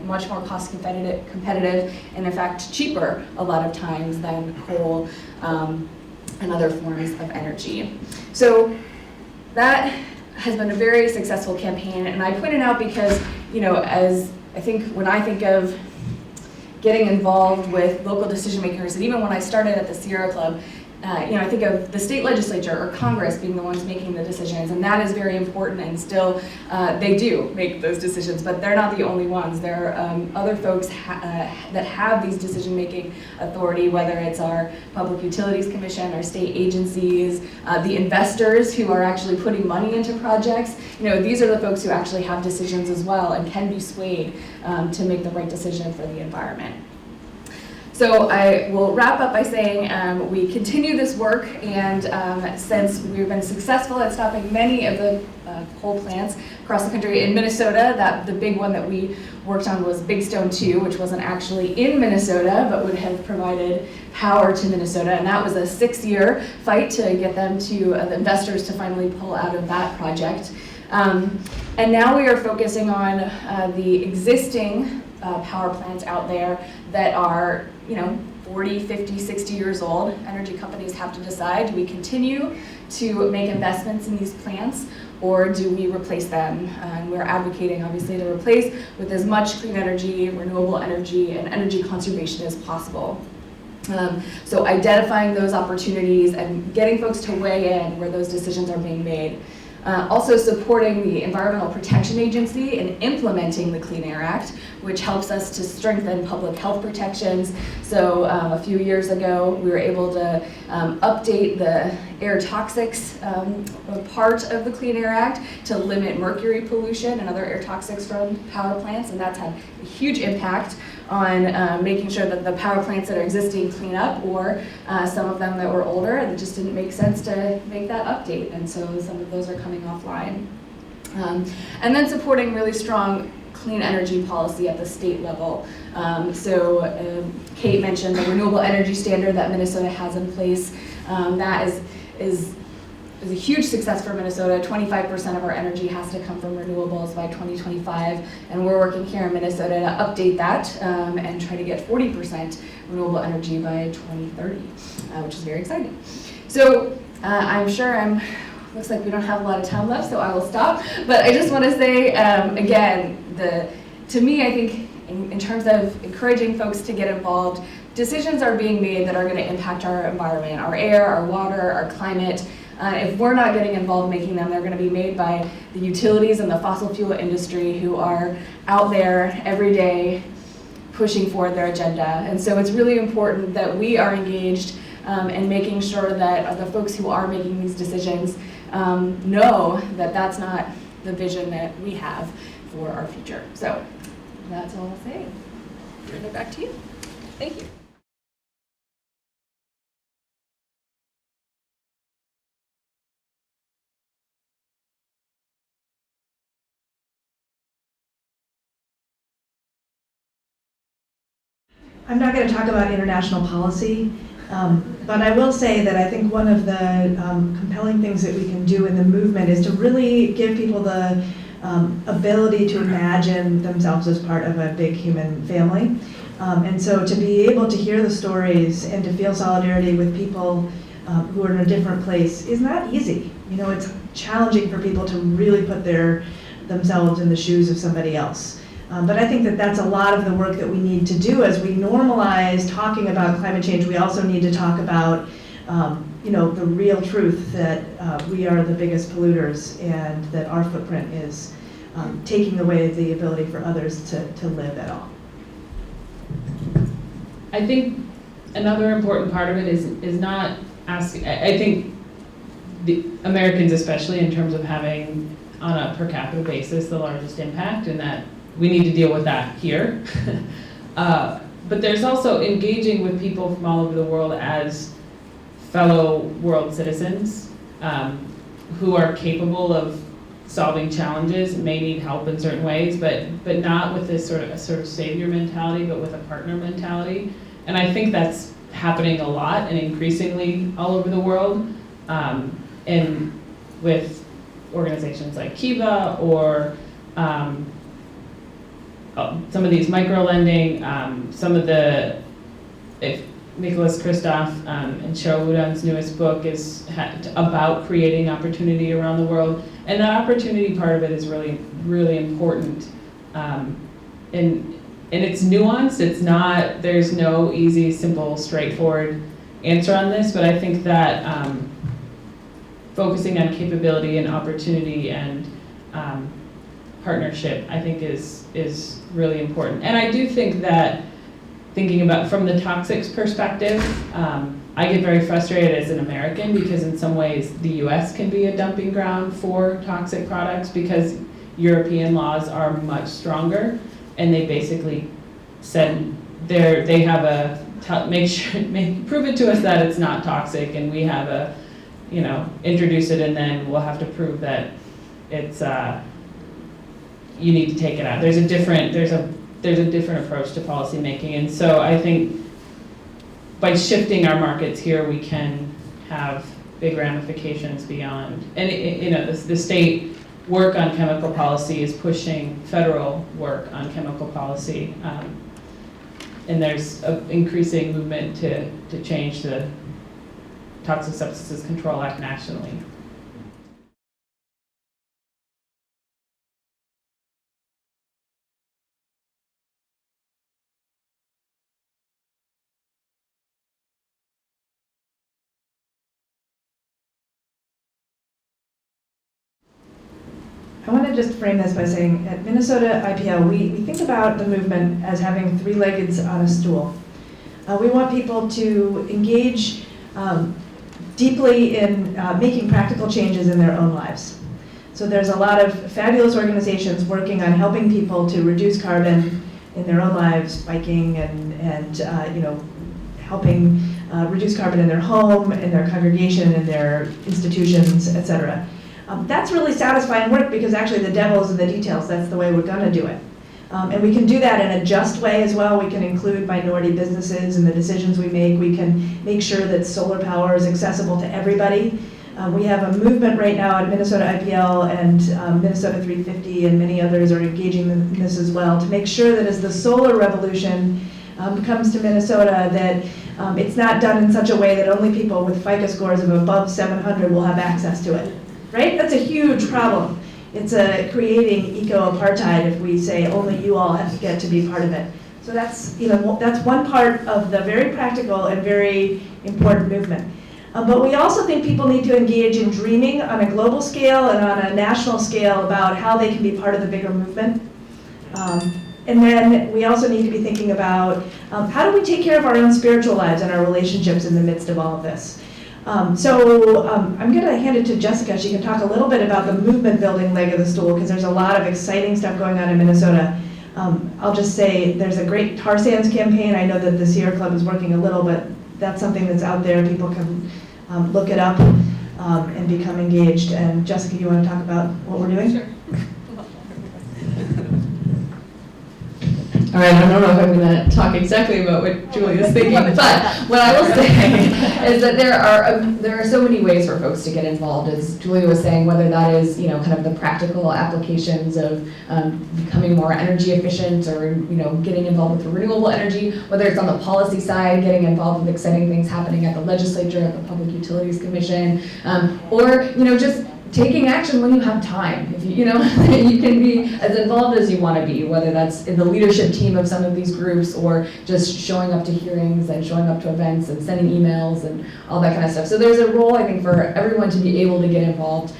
much more cost competitive and in fact cheaper a lot of times than coal and other forms of energy. So that has been a very successful campaign, and I point it out because, as when I think of getting involved with local decision makers, and even when I started at the Sierra Club, I think of the state legislature or Congress being the ones making the decisions, and that is very important, and still they do make those decisions, but they're not the only ones. There are other folks that have these decision-making authority, whether it's our Public Utilities Commission, our state agencies, the investors who are actually putting money into projects. These are the folks who actually have decisions as well and can be swayed to make the right decision for the environment. So I will wrap up by saying we continue this work, and since we've been successful at stopping many of the coal plants across the country, in Minnesota, the big one that we worked on was Big Stone 2, which wasn't actually in Minnesota, but would have provided power to Minnesota, and that was a 6-year fight to get them to, the investors to finally pull out of that project. And now we are focusing on the existing power plants out there that are 40, 50, 60 years old. Energy companies have to decide, do we continue to make investments in these plants, or do we replace them? And we're advocating, obviously, to replace with as much clean energy, renewable energy, and energy conservation as possible. So identifying those opportunities and getting folks to weigh in where those decisions are being made. Also supporting the Environmental Protection Agency in implementing the Clean Air Act, which helps us to strengthen public health protections. So a few years ago, we were able to update the air toxics part of the Clean Air Act to limit mercury pollution and other air toxics from power plants, and that's had a huge impact on making sure that the power plants that are existing clean up, or some of them that were older, and it just didn't make sense to make that update, and so some of those are coming offline. And then supporting really strong clean energy policy at the state level. Kate mentioned the renewable energy standard that Minnesota has in place. That is a huge success for Minnesota. 25% of our energy has to come from renewables by 2025, and we're working here in Minnesota to update that and try to get 40% renewable energy by 2030, which is very exciting. So I'm sure looks like we don't have a lot of time left, so I will stop. But I just want to say, again, to me, I think in terms of encouraging folks to get involved, decisions are being made that are going to impact our environment, our air, our water, our climate. If we're not getting involved making them, they're going to be made by the utilities and the fossil fuel industry who are out there every day pushing forward their agenda. And so it's really important that we are engaged in making sure that the folks who are making these decisions know that that's not the vision that we have for our future. So that's all I'll say. Turn it back to you. Thank you. I'm not going to talk about international policy, but I will say that I think one of the compelling things that we can do in the movement is to really give people the ability to imagine themselves as part of a big human family. And so to be able to hear the stories and to feel solidarity with people who are in a different place is not easy. It's challenging for people to really put themselves in the shoes of somebody else. But I think that that's a lot of the work that we need to do as we normalize talking about climate change. We also need to talk about, the real truth that we are the biggest polluters and that our footprint is taking away the ability for others to live at all. I think another important part of it is not asking. I think the Americans, especially in terms of having on a per capita basis the largest impact, and that we need to deal with that here. But there's also engaging with people from all over the world as fellow world citizens who are capable of solving challenges, may need help in certain ways, but not with this sort of savior mentality, but with a partner mentality. And I think that's happening a lot and increasingly all over the world, and with organizations like Kiva or some of these micro-lending, some of the, if Nicholas Kristof and Cheryl Woodan's newest book is about creating opportunity around the world. And that opportunity part of it is really, really important. And it's nuanced. It's not, there's no easy, simple, straightforward answer on this, but I think that focusing on capability and opportunity and partnership, I think is really important. And I do think that thinking about from the toxics perspective, I get very frustrated as an American because in some ways the US can be a dumping ground for toxic products because European laws are much stronger and they basically said they have a, prove it to us that it's not toxic and we have a, introduce it and then we'll have to prove that it's, you need to take it out. There's a different approach to policy making, and so I think by shifting our markets here, we can have big ramifications beyond. And the state work on chemical policy is pushing federal work on chemical policy, and there's an increasing movement to change the Toxic Substances Control Act nationally. I want to just frame this by saying at Minnesota IPL, we think about the movement as having three legs on a stool. We want people to engage deeply in making practical changes in their own lives. So there's a lot of fabulous organizations working on helping people to reduce carbon in their own lives, biking and helping reduce carbon in their home, in their congregation, in their institutions, et cetera. That's really satisfying work because actually the devil is in the details. That's the way we're going to do it. And we can do that in a just way as well. We can include minority businesses in the decisions we make. We can make sure that solar power is accessible to everybody. We have a movement right now at Minnesota IPL and Minnesota 350 and many others are engaging in this as well to make sure that as the solar revolution comes to Minnesota that it's not done in such a way that only people with FICO scores of above 700 will have access to it. Right? That's a huge problem. It's creating eco-apartheid if we say only you all have to get to be part of it. So that's one part of the very practical and very important movement. But we also think people need to engage in dreaming on a global scale and on a national scale about how they can be part of the bigger movement. And then we also need to be thinking about how do we take care of our own spiritual lives and our relationships in the midst of all of this. I'm going to hand it to Jessica. She can talk a little bit about the movement building leg of the stool because there's a lot of exciting stuff going on in Minnesota. I'll just say there's a great tar sands campaign. I know that the Sierra Club is working a little, but that's something that's out there. People can look it up and become engaged. And Jessica, you want to talk about what we're doing? Sure. All right, I don't know if I'm going to talk exactly about what Julie is thinking, but what I will say is that there are so many ways for folks to get involved, as Julie was saying, whether that is kind of the practical applications of becoming more energy efficient or getting involved with renewable energy, whether it's on the policy side, getting involved with exciting things happening at the legislature, at the Public Utilities Commission, or just taking action when you have time. If you can be as involved as you want to be, whether that's in the leadership team of some of these groups or just showing up to hearings and showing up to events and sending emails and all that kind of stuff. So there's a role, I think, for everyone to be able to get involved.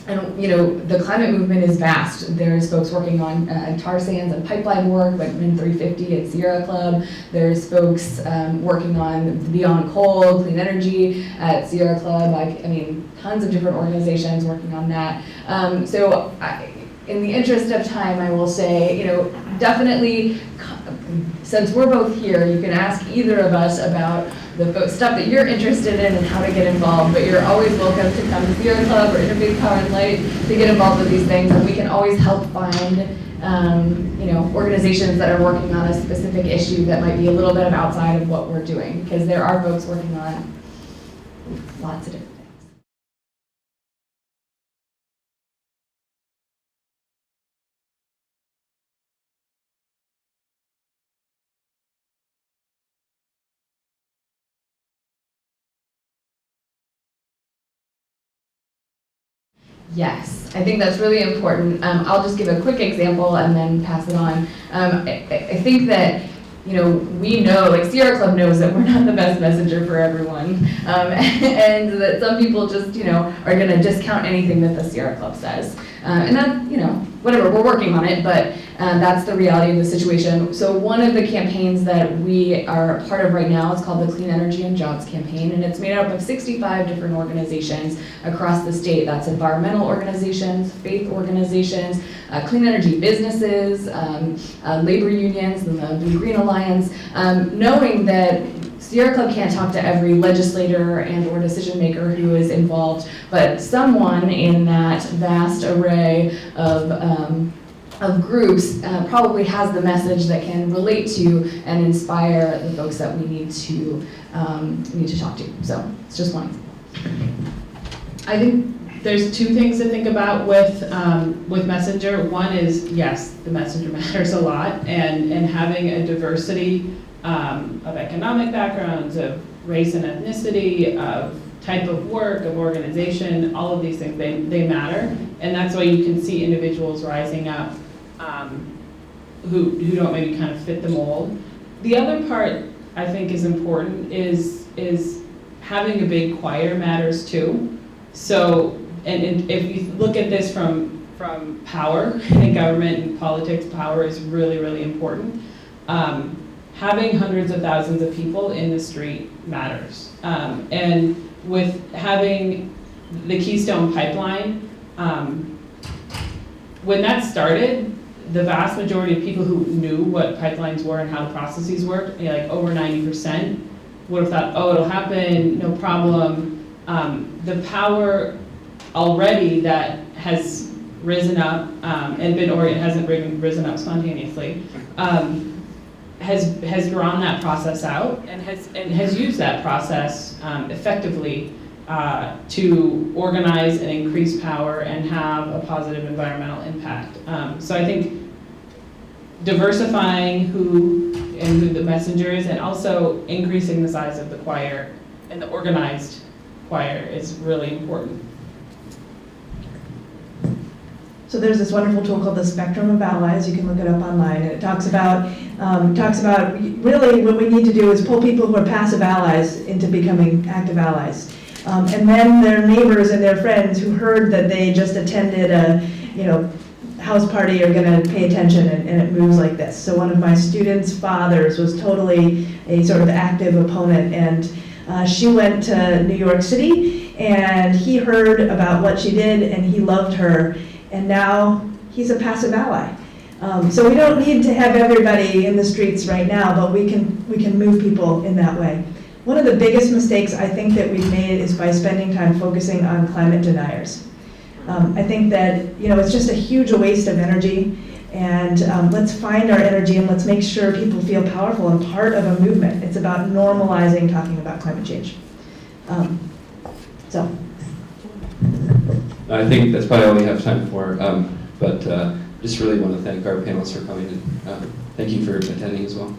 And the climate movement is vast. There's folks working on tar sands and pipeline work, like Min 350 at Sierra Club. There's folks working on Beyond Coal, clean energy at Sierra Club. Tons of different organizations working on that. In the interest of time, I will say, definitely Since we're both here, you can ask either of us about the stuff that you're interested in and how to get involved, but you're always welcome to come to Sierra Club or Interfaith Power and Light to get involved with these things, and we can always help find organizations that are working on a specific issue that might be a little bit outside of what we're doing, because there are folks working on lots of different things. Yes, I think that's really important. I'll just give a quick example and then pass it on. I think that, we know, like Sierra Club knows that we're not the best messenger for everyone. And that some people just, are going to discount anything that the Sierra Club says. And that, whatever, we're working on it, but that's the reality of the situation. So one of the campaigns that we are part of right now is called the Clean Energy and Jobs Campaign, and it's made up of 65 different organizations across the state. That's environmental organizations, faith organizations, clean energy businesses, labor unions, and the Blue Green Alliance, knowing that Sierra Club can't talk to every legislator and or decision maker who is involved, but someone in that vast array of groups probably has the message that can relate to and inspire the folks that we need to talk to. So it's just one example. I think there's two things to think about with Messenger. One is, yes, the Messenger matters a lot, and having a diversity of economic backgrounds, of race and ethnicity, of type of work, of organization, all of these things, they matter. And that's why you can see individuals rising up who don't maybe kind of fit the mold. The other part I think is important is having a big choir matters too. So, and if you look at this from power in government and politics, power is really, really important. Having hundreds of thousands of people in the street matters. And with having the Keystone Pipeline, when that started, the vast majority of people who knew what pipelines were and how the processes worked, like over 90%, would have thought, oh, it'll happen, no problem. The power already that has risen up and been, or it hasn't risen up spontaneously, has drawn that process out and has used that process effectively to organize and increase power and have a positive environmental impact. So I think diversifying who the messenger is, and also increasing the size of the choir and the organized choir is really important. So there's this wonderful tool called the Spectrum of Allies. You can look it up online, and it talks about really what we need to do is pull people who are passive allies into becoming active allies. And then their neighbors and their friends who heard that they just attended a house party are going to pay attention, and it moves like this. So one of my students' fathers was totally a sort of active opponent, and she went to New York City, and he heard about what she did, and he loved her, and now he's a passive ally. So we don't need to have everybody in the streets right now, but we can move people in that way. One of the biggest mistakes I think that we've made is by spending time focusing on climate deniers. I think that it's just a huge waste of energy, and let's find our energy and let's make sure people feel powerful and part of a movement. It's about normalizing talking about climate change. I think that's probably all we have time for, but just really want to thank our panelists for coming, and thank you for attending as well.